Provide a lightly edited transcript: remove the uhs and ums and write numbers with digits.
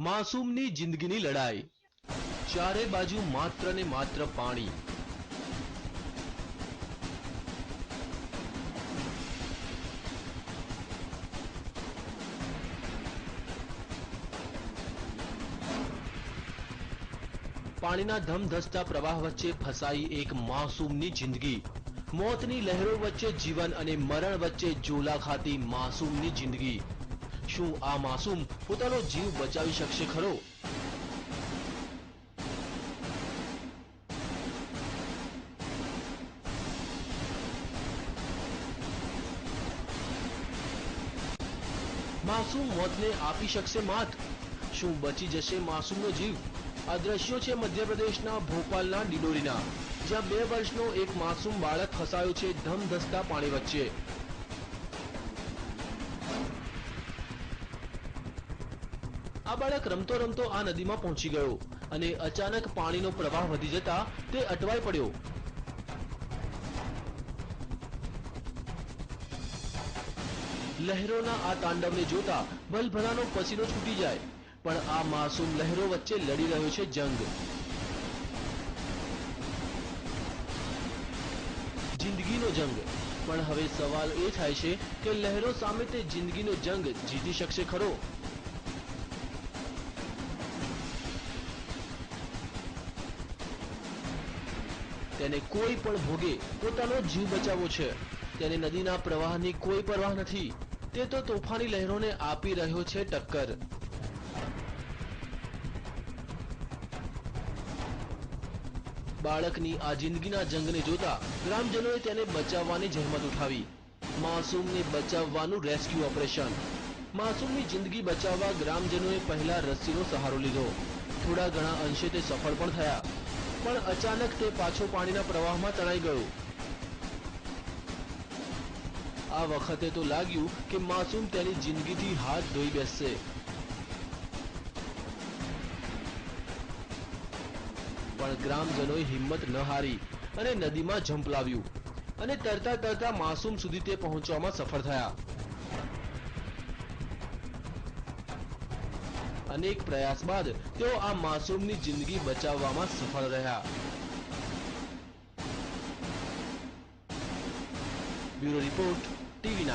માસૂમની જિંદગીની લડાઈ। ચારે બાજુ માત્ર ને માત્ર પાણી। પાણીના ધમધસતા પ્રવાહ વચ્ચે ફસાઈ એક માસૂમની જિંદગી। મોતની લહેરો વચ્ચે જીવન અને મરણ વચ્ચે ઝોલા ખાતી માસૂમની જિંદગી। શું આ માસૂમ પોતાનો જીવ બચાવી શકશે ખરો? માસૂમ મોતને આપી શકશે માત? શું બચી જશે માસૂમનો જીવ? આ દ્રશ્યો છે મધ્યપ્રદેશના ભોપાલના ડિંડોરીના, જ્યાં 2 વર્ષનો એક માસૂમ બાળક ફસાયો છે ધમધસતા પાણી વચ્ચે। આ બાળક રમતો રમતો આ નદીમાં પહોંચી ગયો અને અચાનક પાણીનો પ્રવાહ વધી જતા તે અટવાઈ પડ્યો। લહેરોના આ તાંડવને જોતા ભલભલાનો પસીનો છૂટી જાય, પણ આ માસૂમ લહેરો વચ્ચે લડી રહ્યો છે જંગ। જિંદગીનો જંગ। પણ હવે સવાલ એ થાય છે કે લહેરો સામે તે જિંદગીનો જંગ જીતી શકશે ખરો? તેને કોઈ પણ ભોગે પોતાનો જીવ બચાવવો છે। તેને નદીના પ્રવાહની કોઈ પરવાહ નથી। તે તો તોફાની લહેરોને આપી રહ્યો છે ટક્કર। બાળકની આ જિંદગીના જંગને જોતા ગ્રામજનોએ તેને બચાવવાની જહેમત ઉઠાવી। માસૂમને બચાવવાનું રેસ્ક્યુ ઓપરેશન। માસૂમની જિંદગી બચાવવા ગ્રામજનોએ પહેલા રસ્સીનો સહારો લીધો। થોડા ઘણા અંશે તે સફળ પણ થયા, પણ અચાનક તે પાછો પાણીના પ્રવાહમાં તણાઈ ગયો। આ વખતે તો લાગ્યું કે માસૂમ તેની જિંદગીથી હાથ ધોઈ બેસશે। પણ ગ્રામજનોએ હિંમત ન હારી અને નદીમાં ઝંપલાવ્યું અને તરતા તરતા માસૂમ સુધી તે પહોંચવામાં સફળ થયા। અનેક પ્રયાસ બાદ તેઓ આ માસૂમની જિંદગી બચાવવામાં સફળ રહ્યા। Bureau report, TV9।